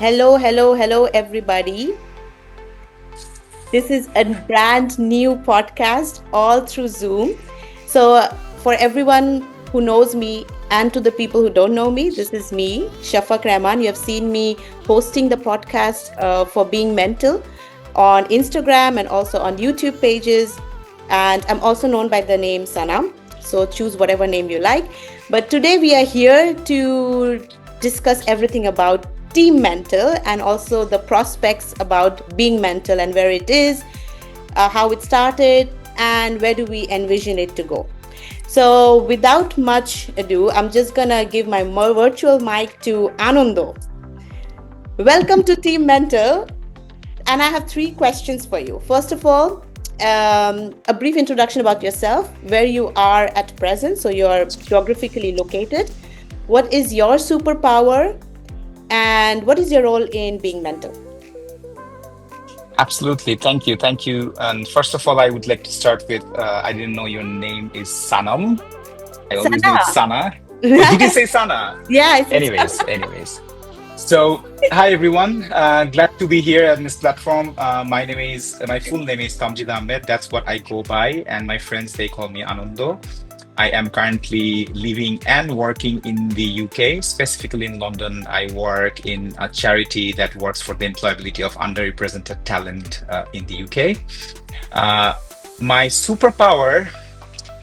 Hello, everybody. This is a brand new podcast all through Zoom. So, for everyone who knows me and to the people who don't know me, this is me, Shafaq Rahman. You have seen me hosting the podcast for Being Mental on Instagram and also on YouTube pages. And I'm also known by the name Sanam. So, choose whatever name you like. But today we are here to discuss everything about team mental and also the prospects about being mental and where it is, how it started, and where do we envision it to go. So, without much ado, I'm just gonna give my virtual mic to Anando. Welcome to Team Mental, and I have three questions for you. First of all, a brief introduction about yourself, where you are at present, so you're geographically located. What is your superpower? And what is your role in being mental? Absolutely. Thank you. Thank you. And first of all, I would like to start with I didn't know your name is Sanam. I always know it's Sana. Sana. Oh, did you say Sana? Yeah, it's Anyways. So, hi everyone. Glad to be here on this platform. My full name is Tamjid Ahmed. That's what I go by. And my friends, they call me Anando. I am currently living and working in the UK, specifically in London. I work in a charity that works for the employability of underrepresented talent in the UK. Uh, my superpower,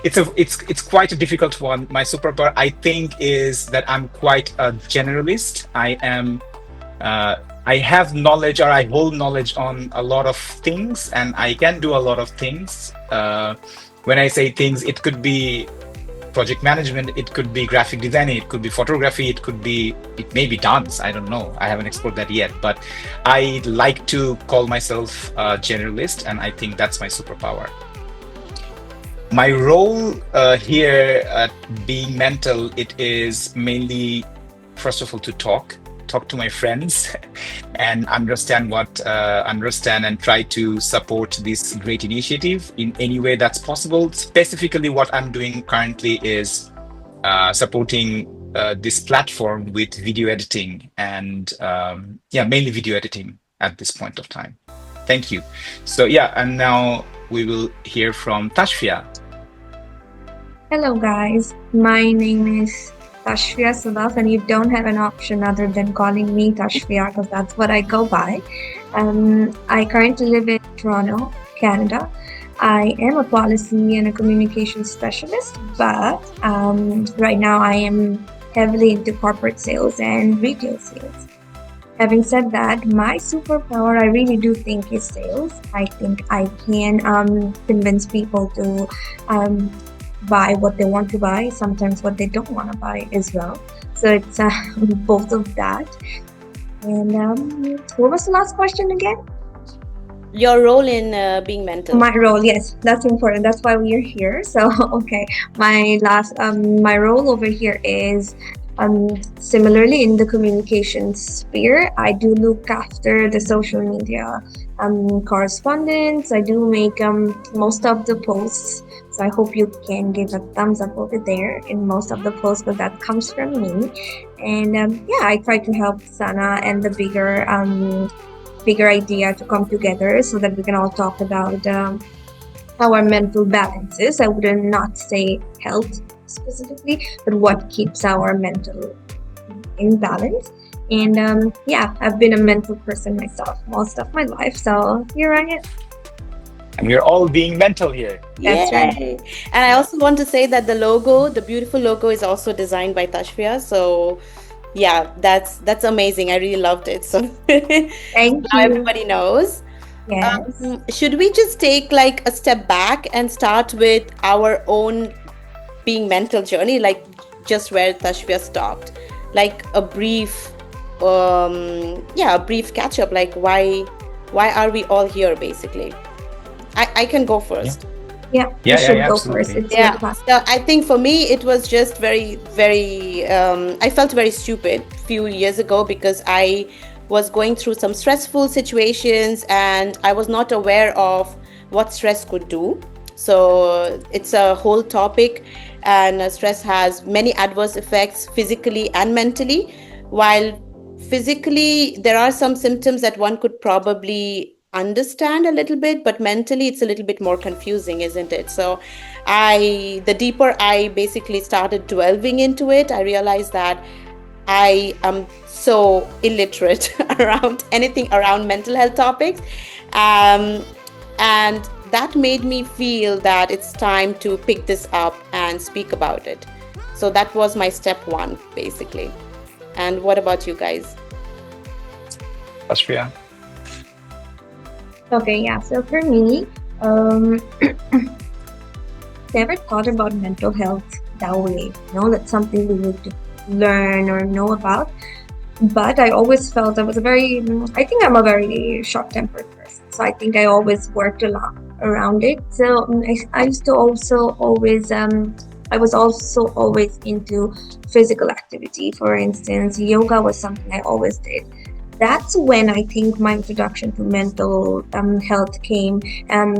it's quite a difficult one. My superpower, I think, is that I'm quite a generalist. Uh, I have knowledge, or I hold knowledge on a lot of things, and I can do a lot of things. When I say things, it could be project management, it could be graphic designing, it could be photography, it may be dance. I don't know. I haven't explored that yet, but I like to call myself a generalist, and I think that's my superpower. My role here at Being Mental, it is mainly, first of all, to talk to my friends and understand and try to support this great initiative in any way that's possible. Specifically, what I'm doing currently is supporting this platform with video editing and mainly video editing at this point of time. Thank you. So yeah, and now we will hear from Tashfia. Hello guys, my name is Tashfia Sadaf, and you don't have an option other than calling me Tashfia because that's what I go by. I currently live in Toronto, Canada. I am a policy and a communication specialist, but right now I am heavily into corporate sales and retail sales. Having said that, my superpower I really do think is sales. I think I can convince people to buy what they want to buy, sometimes what they don't want to buy as well. So it's both of that. And what was the last question again? your role in being mental. My role, yes, that's important. That's why we are here. So okay, my role over here is similarly in the communication sphere. I do look after the social media correspondence. I do make most of the posts. So I hope you can give a thumbs up over there in most of the posts, but that comes from me. And I try to help Sana and the bigger idea to come together so that we can all talk about our mental balances. I would not say health specifically, but what keeps our mental in balance. And I've been a mental person myself most of my life, so here I am. And we're all being mental here. That's right. Yay! And I also want to say that the beautiful logo is also designed by Tashfia. So yeah, that's amazing. I really loved it. So Thank now you. everybody knows. Yes. Should we just take like a step back and start with our own being mental journey, like just where Tashfia stopped, like a brief catch up, like why are we all here basically? I can go first. Yeah, you should go absolutely. first. It's Yeah, your class. so I think for me it was just very I felt very stupid a few years ago because I was going through some stressful situations and I was not aware of what stress could do. So it's a whole topic, and stress has many adverse effects physically and mentally. While physically, there are some symptoms that one could probably understand a little bit, but mentally, it's a little bit more confusing, isn't it? So, the deeper I basically started delving into it, I realized that I am so illiterate around anything around mental health topics. Um, and that made me feel that it's time to pick this up and speak about it. So that was my step one, basically. And what about you guys? Austria. Okay, yeah. So for me, um, never thought about mental health that way. That's something we need to learn or know about. But I always felt I think I'm a very short-tempered person. So I think I always worked a lot around it. So I used to also always, I was also always into physical activity. For instance, yoga was something I always did. That's when I think my introduction to mental health came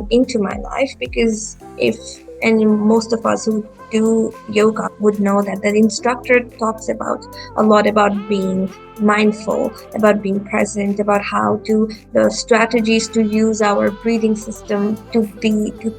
into my life, because most of us who do yoga would know that the instructor talks about a lot about being mindful, about being present, about the strategies to use our breathing system to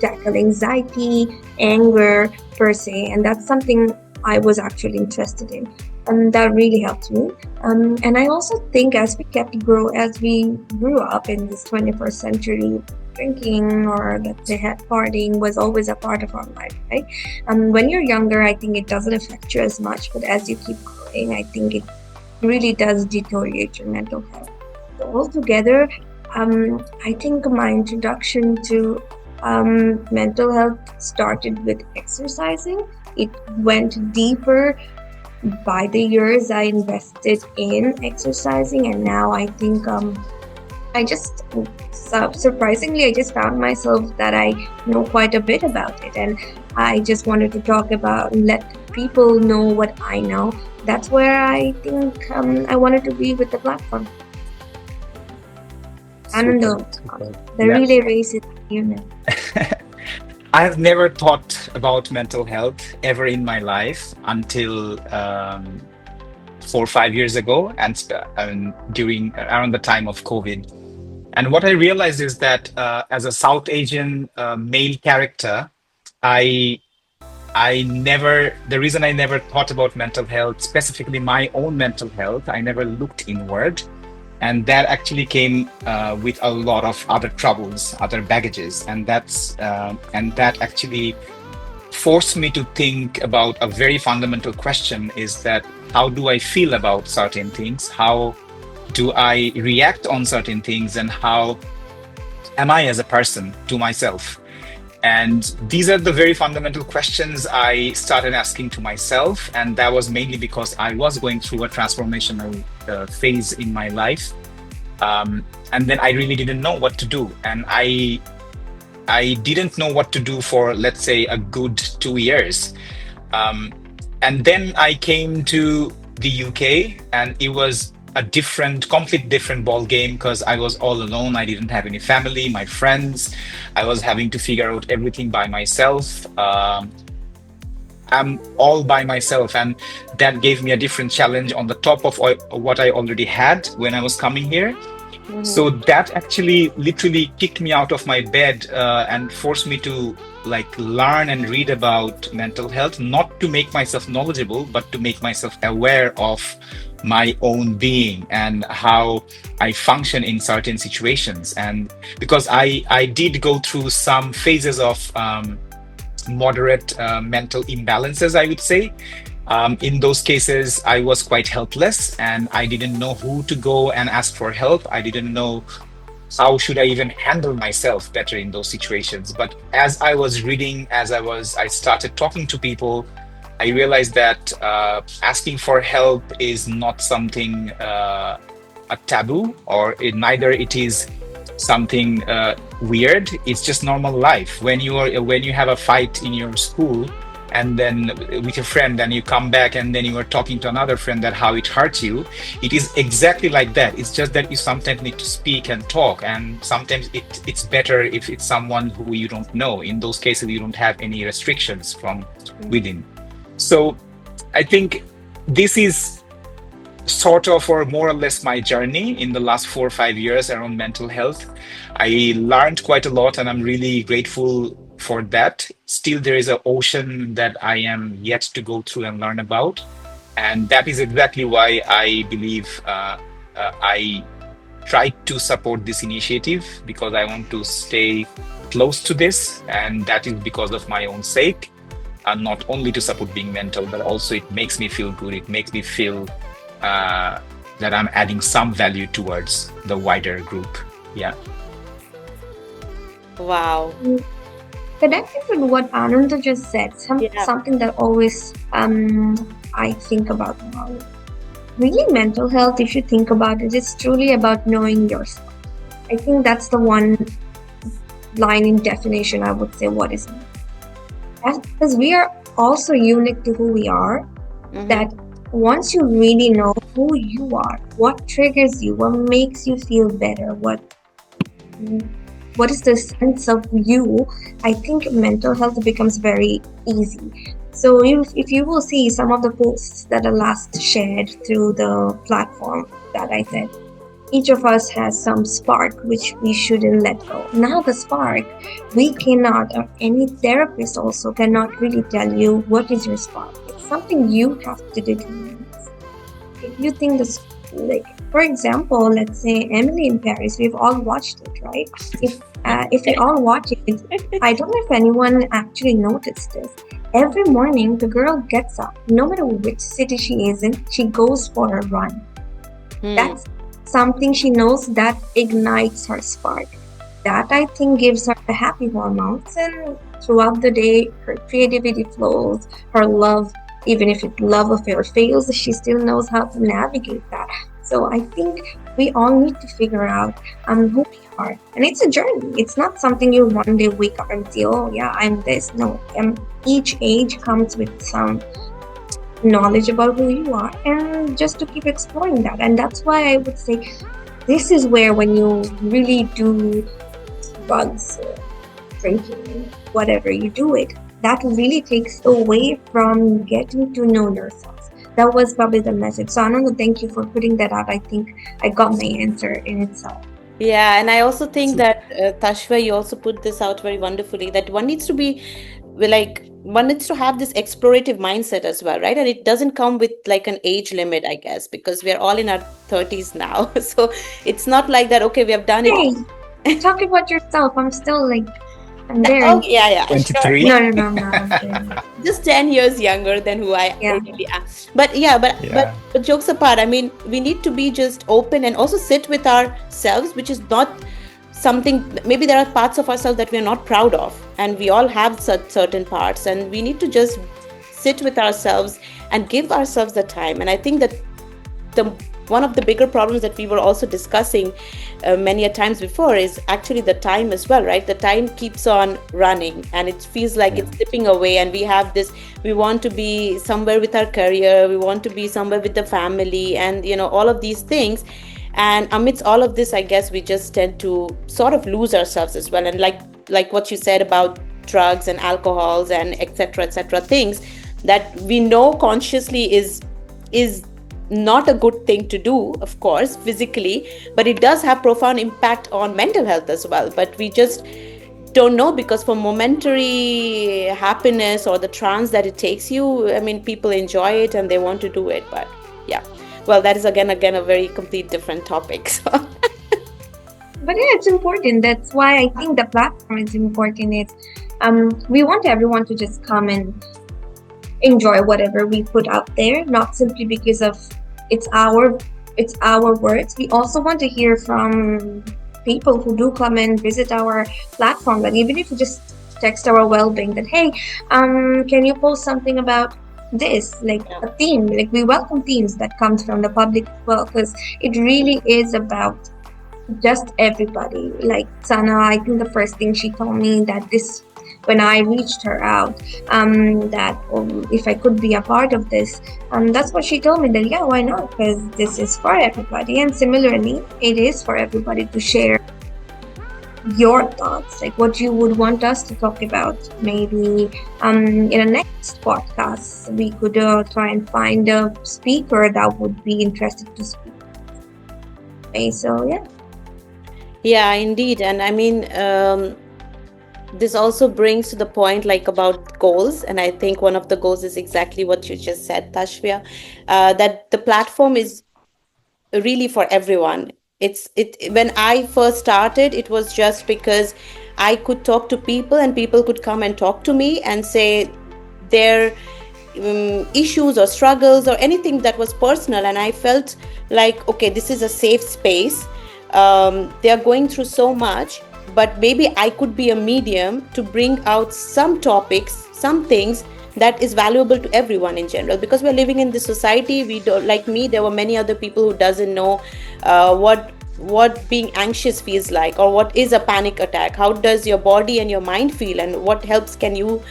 tackle anxiety, anger per se, and that's something I was actually interested in. And that really helped me. And I also think as we grew up in this 21st century, drinking or let's say partying was always a part of our life, right? When you're younger, I think it doesn't affect you as much, but as you keep growing, I think it really does deteriorate your mental health. So altogether, I think my introduction to mental health started with exercising. It went deeper by the years I invested in exercising, and now I think I just surprisingly I just found myself that I know quite a bit about it, and I just wanted to talk about let people know what I know. That's where I think I wanted to be with the platform. Super, Anando, super. the Yeah. relay race is unit. I have never thought about mental health ever in my life until 4 or 5 years ago, and during around the time of COVID. And what I realized is that as a South Asian male character, I the reason I never thought about mental health, specifically my own mental health, I never looked inward. And that actually came with a lot of other troubles, other baggages. And that actually forced me to think about a very fundamental question, is that how do I feel about certain things? How do I react on certain things? And how am I as a person to myself? And these are the very fundamental questions I started asking to myself. And that was mainly because I was going through a transformational phase in my life. And then I really didn't know what to do. And I didn't know what to do for, let's say, a good 2 years. Um, and then I came to the UK, and it was a complete different ball game, because I was all alone. I didn't have any family, my friends. I was having to figure out everything by myself. I'm all by myself, and that gave me a different challenge on the top of what I already had when I was coming here. Mm-hmm. So that actually literally kicked me out of my bed and forced me to like learn and read about mental health, not to make myself knowledgeable, but to make myself aware of my own being and how I function in certain situations. And because I did go through some phases of moderate mental imbalances, I would say. In those cases, I was quite helpless, and I didn't know who to go and ask for help. I didn't know how should I even handle myself better in those situations. But as I was reading, I started talking to people, I realized that asking for help is not something a taboo, or neither it is something weird. It's just normal life. When you have a fight in your school, and then with your friend, and you come back, and then you are talking to another friend that how it hurts you, it is exactly like that. It's just that you sometimes need to speak and talk, and sometimes it's better if it's someone who you don't know. In those cases, you don't have any restrictions from within. So I think this is sort of, or more or less, my journey in the last 4 or 5 years around mental health. I learned quite a lot, and I'm really grateful for that. Still, there is an ocean that I am yet to go through and learn about. And that is exactly why I believe I tried to support this initiative, because I want to stay close to this. And that is because of my own sake, and not only to support being mental, but also it makes me feel good. It makes me feel that I'm adding some value towards the wider group. Yeah. Wow. Connected with what Ananda just said, Yeah. something that always I think about now. Really, mental health, if you think about it, is truly about knowing yourself. I think that's the one line in definition I would say what is because we are also unique to who we are. Mhm. That once you really know who you are, what triggers you, what makes you feel better, what is the sense of you, I think mental health becomes very easy. So if you will see some of the posts that are last shared through the platform that I said, each of us has some spark which we shouldn't let go. Now the spark, we cannot, or any therapist also cannot really tell you what is your spark. It's something you have to determine. If you think this, like for example, let's say Emily in Paris, we've all watched it, right? If we all watch it, I don't know if anyone actually noticed this. Every morning, the girl gets up, no matter which city she is in, she goes for a run. That's something she knows that ignites her spark. That I think gives her the happy hormones, and throughout the day, her creativity flows, her love, even if it love affair fails, she still knows how to navigate that. So I think we all need to figure out who we are, and it's a journey. It's not something you one day wake up and say, "Oh yeah, I'm this." No, each age comes with some knowledge about who you are, and just to keep exploring that. And that's why I would say this is where, when you really do drugs, drinking, whatever you do it, that really takes away from getting to know yourself. That was probably the message. So Ananda, thank you for putting that out. I think I got my answer in itself. Yeah, and I also think that Tashva, you also put this out very wonderfully, that one needs to be one needs to have this explorative mindset as well, right? And it doesn't come with like an age limit, I guess, because we are all in our 30s now. So it's not like that, okay, we have done it. Hey, talk about yourself. I'm still like, I'm there. Oh, yeah, sure. 23. No. Just 10 years younger than who I Yeah. really am. But yeah, Yeah. but jokes apart, I mean, we need to be just open and also sit with ourselves, which is not something, maybe there are parts of ourselves that we are not proud of, and we all have certain parts, and we need to just sit with ourselves and give ourselves the time. And I think that one of the bigger problems that we were also discussing many a times before is actually the time as well, right? The time keeps on running, and it feels like it's slipping away, and we have this, we want to be somewhere with our career, we want to be somewhere with the family, and all of these things. And amidst all of this, I guess we just tend to sort of lose ourselves as well. And like what you said about drugs and alcohols and etc things that we know consciously is not a good thing to do, of course, physically, but it does have profound impact on mental health as well. But we just don't know, because for momentary happiness or the trance that it takes you, I mean, people enjoy it and they want to do it. But yeah, well, that is again a very complete different topic. So. But yeah, it's important. That's why I think the platform is important. It's we want everyone to just come and enjoy whatever we put out there, not simply because of it's our words. We also want to hear from people who do come and visit our platform, and even if you just text our well-being that, hey, can you post something about this, like a theme, like we welcome themes that comes from the public as well, because it really is about just everybody. Like Sana, I think the first thing she told me that this, when I reached her out, that if I could be a part of this, that's what she told me, that yeah, why not, because this is for everybody. And similarly, it is for everybody to share your thoughts, like what you would want us to talk about. Maybe in a next podcast, we could try and find a speaker that would be interested to speak. Okay, so yeah. Yeah, indeed. And I mean, this also brings to the point like about goals. And I think one of the goals is exactly what you just said, Tashvia, that the platform is really for everyone. It when I first started, it was just because I could talk to people and people could come and talk to me and say their issues or struggles or anything that was personal, and I felt like, okay, this is a safe space. They are going through so much, but maybe I could be a medium to bring out some topics, some things that is valuable to everyone in general, because we're living in this society. We don't, like me, there were many other people who doesn't know what being anxious feels like, or what is a panic attack, how does your body and your mind feel, and what helps can you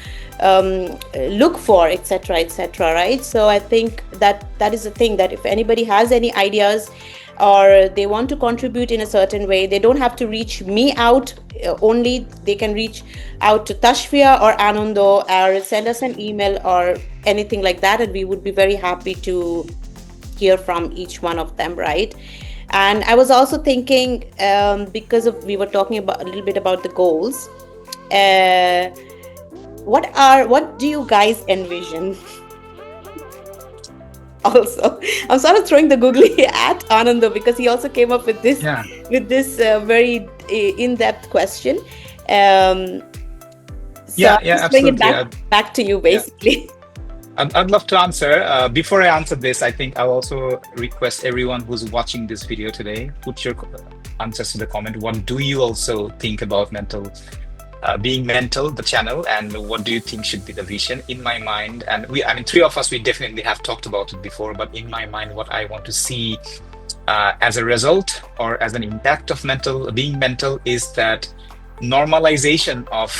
look for, etc., etc., right? So I think that that is the thing, that if anybody has any ideas or they want to contribute in a certain way, they don't have to reach me out only. They can reach out to Tashvia or Anando, or send us an email or anything like that, and we would be very happy to hear from each one of them, right? And I was also thinking, because of we were talking about a little bit about the goals, uh, what do you guys envision? Also, I'm sort of throwing the googly at Anando because he also came up with this Yeah. very in-depth question. Um, so Yeah, I'll yeah, just bring it absolutely. back to you, Yeah. basically. I'd love to answer. Before I answer this, I think I'll also request everyone who's watching this video today, put your answers in the comment. What do you also think about being mental, the channel, and what do you think should be the vision? In my mind, and I mean, three of us, we definitely have talked about it before, but in my mind, what I want to see as a result or as an impact of being mental is that normalization of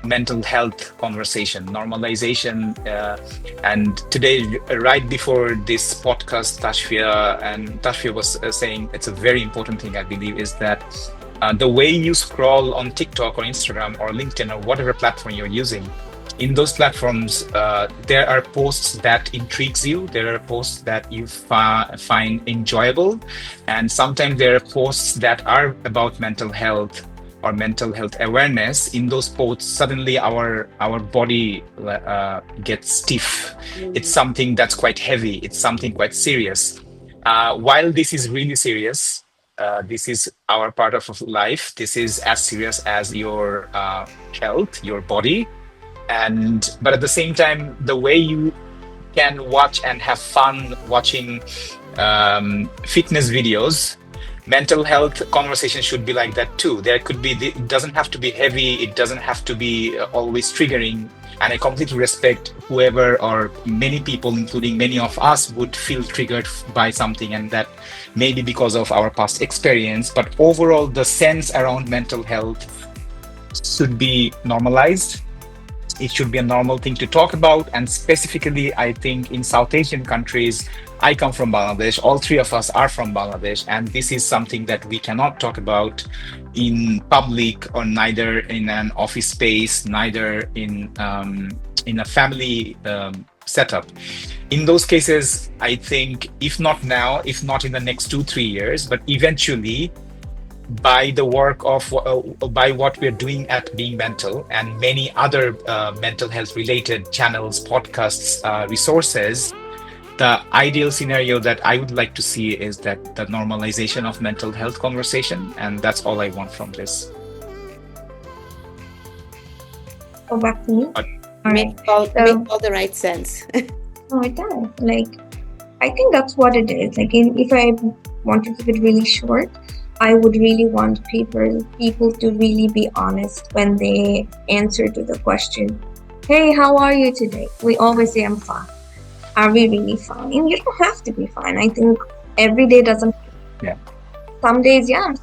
mental health conversation, normalization. And today, right before this podcast, Tashfia was saying it's a very important thing, I believe, is that the way you scroll on TikTok or Instagram or LinkedIn or whatever platform you're using, in those platforms, there are posts that intrigues you. There are posts that you find enjoyable, and sometimes there are posts that are about mental health or mental health awareness. In those posts, suddenly our body gets stiff. It's something that's quite heavy. It's something quite serious. While this is really serious, this is our part of life. This is as serious as your health, your body. And but at the same time, the way you can watch and have fun watching fitness videos, mental health conversation should be like that too. There could be, it doesn't have to be heavy, it doesn't have to be always triggering. And I completely respect whoever or many people, including many of us, would feel triggered by something, and that maybe because of our past experience. But overall, the sense around mental health should be normalized. It should be a normal thing to talk about. And specifically, I think in South Asian countries, I come from Bangladesh, all three of us are from Bangladesh, and this is something that we cannot talk about in public, or neither in an office space, neither in a family setup. In those cases, I think if not now, if not in the next 2-3 years, but eventually, by the work of by what we're doing at BeingMental and many other mental health related channels, podcasts, resources, the ideal scenario that I would like to see is that the normalization of mental health conversation, and that's all I want from this. Go back to me. But All right. Make all the right sense. Oh, it does. Like, I think that's what it is. Like, if I want to keep it really short, I would really want people to really be honest when they answer to the question, "Hey, how are you today?" We always say, "I'm fine." Are we really fine? And you don't have to be fine. I think every day doesn't. Yeah. Some days, yeah.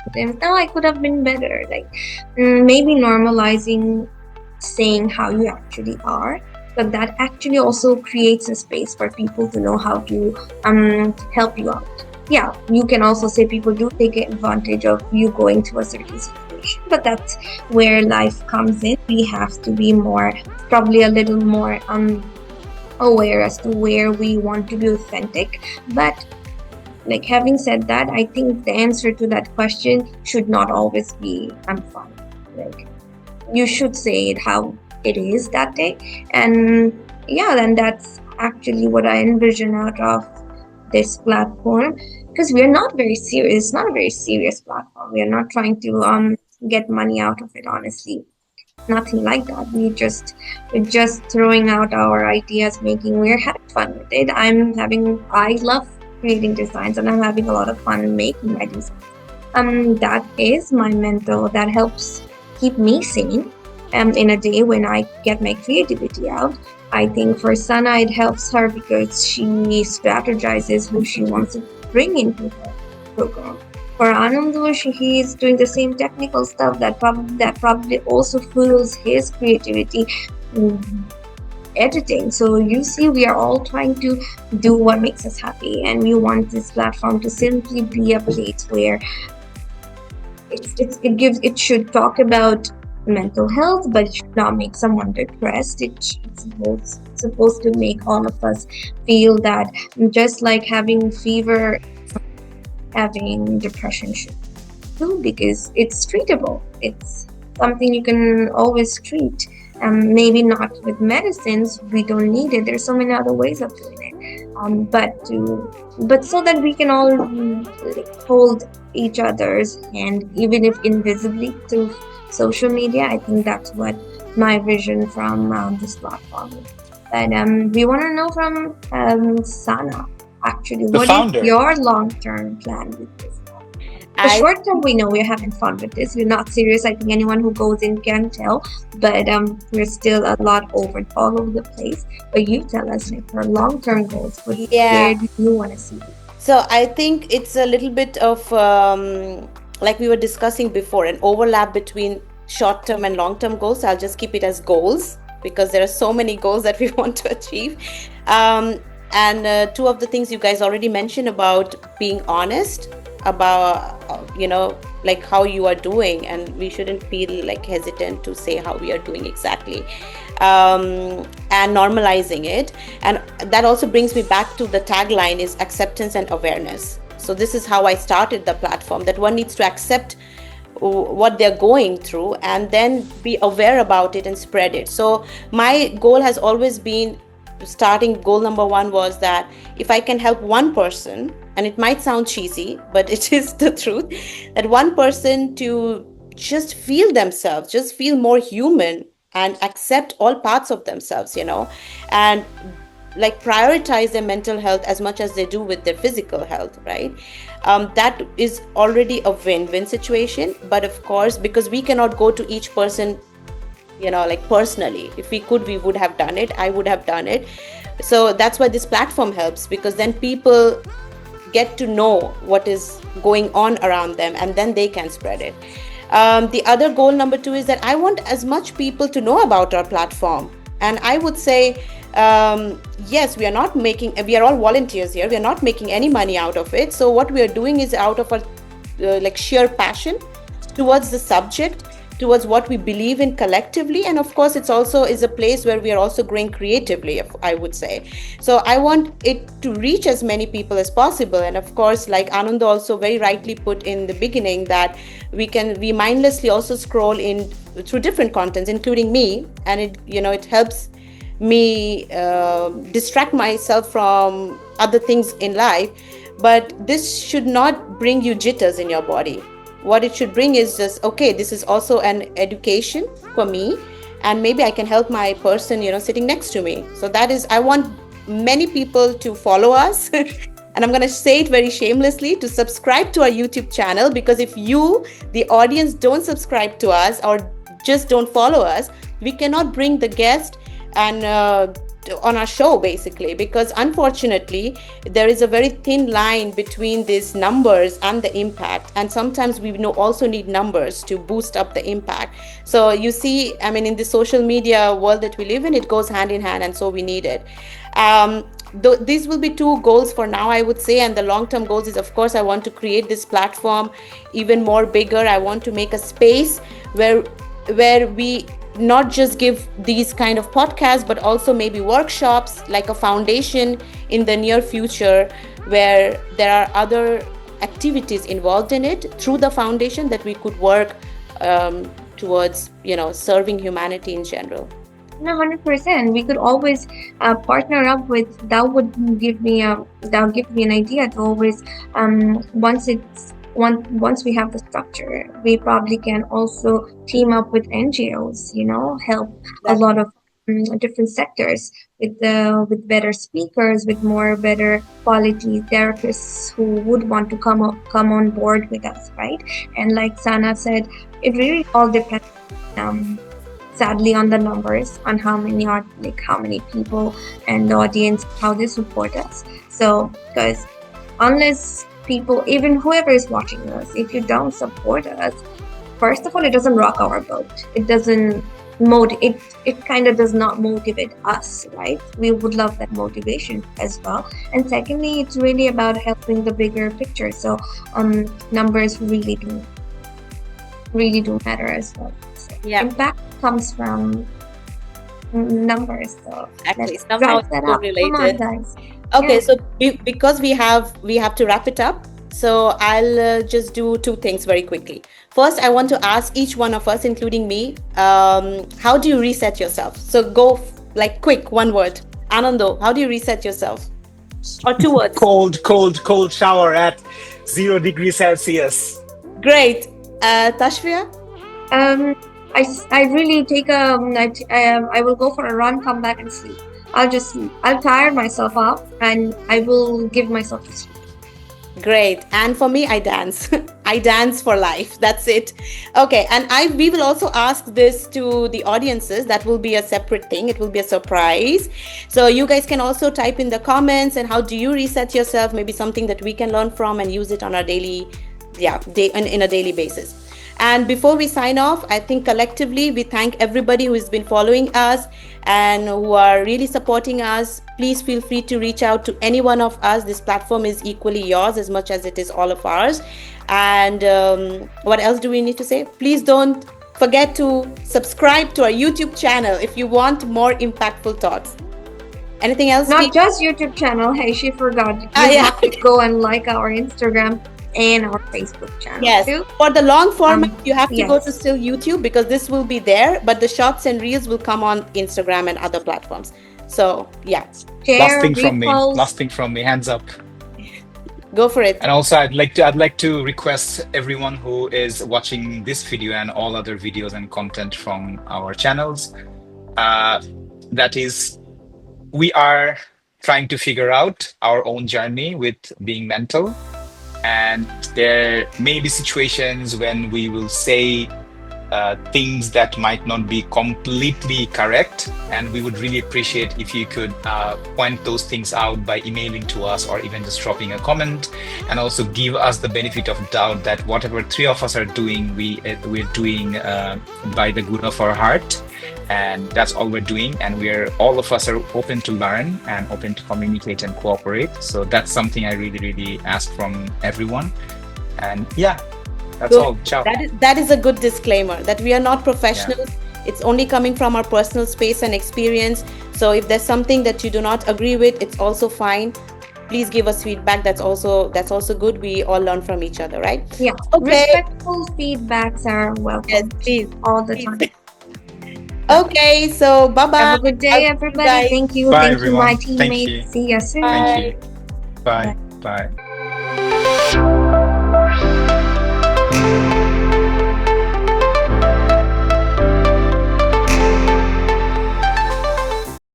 Sometimes, no, I could have been better. Like, maybe normalizing saying how you actually are, but that actually also creates a space for people to know how to help you out. Yeah, you can also say people do take advantage of you going through a certain situation, but that's where life comes in. We have to be more, probably a little more aware as to where we want to be authentic. But like having said that, I think the answer to that question should not always be I'm fine. Like you should say it how it is that day, and yeah, then that's actually what I envision out of this platform, because we're not very serious. It's not a very serious platform. We are not trying to get money out of it, honestly. Nothing like that. We're just throwing out our ideas, making we're having fun with it. I love creating designs, and I'm having a lot of fun making my designs. That is my mentor. That helps keep me sane. In a day when I get my creativity out. I think for Sana it helps her because she strategizes who she wants to bring into her program. For Anandu, he is doing the same technical stuff that probably also fuels his creativity. mm, Editing. So you see, we are all trying to do what makes us happy, and we want this platform to simply be a place where it should talk about mental health, but it should not make someone depressed. It's supposed to make all of us feel that just like having fever, having depression should too, because it's treatable. It's something you can always treat. Maybe not with medicines. We don't need it. There's so many other ways of doing it. But so that we can all like, hold each other's hand, even if invisibly through social media. I think that's what my vision from this platform is. But we want to know from Sana. Actually, The what is founder. your long-term plan with this? The I short term, we know we're having fun with this. We're not serious. I think anyone who goes in can tell. But we're still a lot all over the place. But you tell us, like, for long term goals, where Yeah. do you want to see? So I think it's a little bit of like we were discussing before, an overlap between short-term and long-term goals. I'll just keep it as goals because there are so many goals that we want to achieve. Um, and two of the things you guys already mentioned about being honest about, like how you are doing, and we shouldn't feel like hesitant to say how we are doing exactly, and normalizing it. And that also brings me back to the tagline is acceptance and awareness. So this is how I started the platform, that one needs to accept what they're going through and then be aware about it and spread it. So my goal has always been, starting goal number one was that if I can help one person, and it might sound cheesy but it is the truth, that one person to just feel themselves, just feel more human and accept all parts of themselves, and like prioritize their mental health as much as they do with their physical health, right? That is already a win-win situation. But of course, because we cannot go to each person, like personally, if we could, we would have done it, I would have done it. So that's why this platform helps, because then people get to know what is going on around them and then they can spread it. The other goal number two is that I want as much people to know about our platform. And I would say, yes, we are all volunteers here. We are not making any money out of it. So what we are doing is out of our like sheer passion towards the subject, towards what we believe in collectively. And of course, it's also is a place where we are also growing creatively, I would say. So I want it to reach as many people as possible. And of course, like Anand also very rightly put in the beginning, that we mindlessly also scroll in through different contents, including me, and it helps me distract myself from other things in life. But this should not bring you jitters in your body. What it should bring is just, okay, this is also an education for me, and maybe I can help my person sitting next to me. So that is, I want many people to follow us and I'm going to say it very shamelessly, to subscribe to our YouTube channel, because if you, the audience, don't subscribe to us or just don't follow us, we cannot bring the guest and on our show, basically, because unfortunately there is a very thin line between these numbers and the impact, and sometimes we also need numbers to boost up the impact. So you see, I mean, in the social media world that we live in, it goes hand in hand, and so we need it. these will be two goals for now, I would say. And the long term goals is, of course, I want to create this platform even more bigger. I want to make a space where we not just give these kind of podcasts, but also maybe workshops, like a foundation in the near future, where there are other activities involved in it through the foundation that we could work towards, serving humanity in general. No, 100%. We could always partner up with. That would give me an idea to always once we have the structure, we probably can also team up with NGOs. Help a lot of different sectors with better speakers, with more better quality therapists who would want to come on board with us, right? And like Sana said, it really all depends. Sadly, on the numbers, on how many people and the audience, how they support us. So because unless people, even whoever is watching us, if you don't support us, first of all, it doesn't rock our boat. It doesn't it kind of does not motivate us, right? We would love that motivation as well. And secondly, it's really about helping the bigger picture. So numbers really do matter as well. So impact comes from numbers. So exactly. let's Somehow drive that so up. related. Come on, guys. Okay, Yeah. so because we have to wrap it up, so I'll just do two things very quickly. First, I want to ask each one of us, including me, how do you reset yourself? So go like quick, one word. Anando, how do you reset yourself? Or two words. Cold shower at 0 degrees Celsius. Great. Tashvia? I really take I will go for a run, come back and sleep. I'll just sleep. I'll tire myself out and I will give myself to sleep. Great. And for me, I dance. I dance for life. That's it. Okay. And we will also ask this to the audiences. That will be a separate thing. It will be a surprise. So you guys can also type in the comments, and how do you reset yourself? Maybe something that we can learn from and use it on our daily, in a daily basis. And before we sign off, I think collectively we thank everybody who has been following us and who are really supporting us. Please feel free to reach out to any one of us. This platform is equally yours as much as it is all of ours. And what else do we need to say? Please don't forget to subscribe to our YouTube channel if you want more impactful thoughts. Anything else? Not just YouTube channel. Hey, she forgot. You have to go and like our Instagram and our Facebook channel. Yes. Too. For the long format, you have to go to still YouTube, because this will be there, but the shorts and reels will come on Instagram and other platforms. So yeah. Share, last thing from me, hands up. Go for it. And also I'd like to request everyone who is watching this video and all other videos and content from our channels, that is, we are trying to figure out our own journey with BeingMental. And there may be situations when we will say things that might not be completely correct, and we would really appreciate if you could point those things out by emailing to us or even just dropping a comment, and also give us the benefit of doubt that whatever three of us are doing, we're doing by the good of our heart, and that's all we're doing, and all of us are open to learn and open to communicate and cooperate. So that's something I really ask from everyone. And yeah, that's all. Ciao. That is a good disclaimer, that we are not professionals. It's only coming from our personal space and experience. So if there's something that you do not agree with, it's also fine. Please give us feedback. That's also good. We all learn from each other, right? Yeah. Okay. Respectful feedbacks are welcome. Yes, please. All the time. Okay, so bye-bye. Have a good day, everybody. Thank you. Bye, Thank everyone. you, my teammates. See you soon. Thank you. Bye. Bye.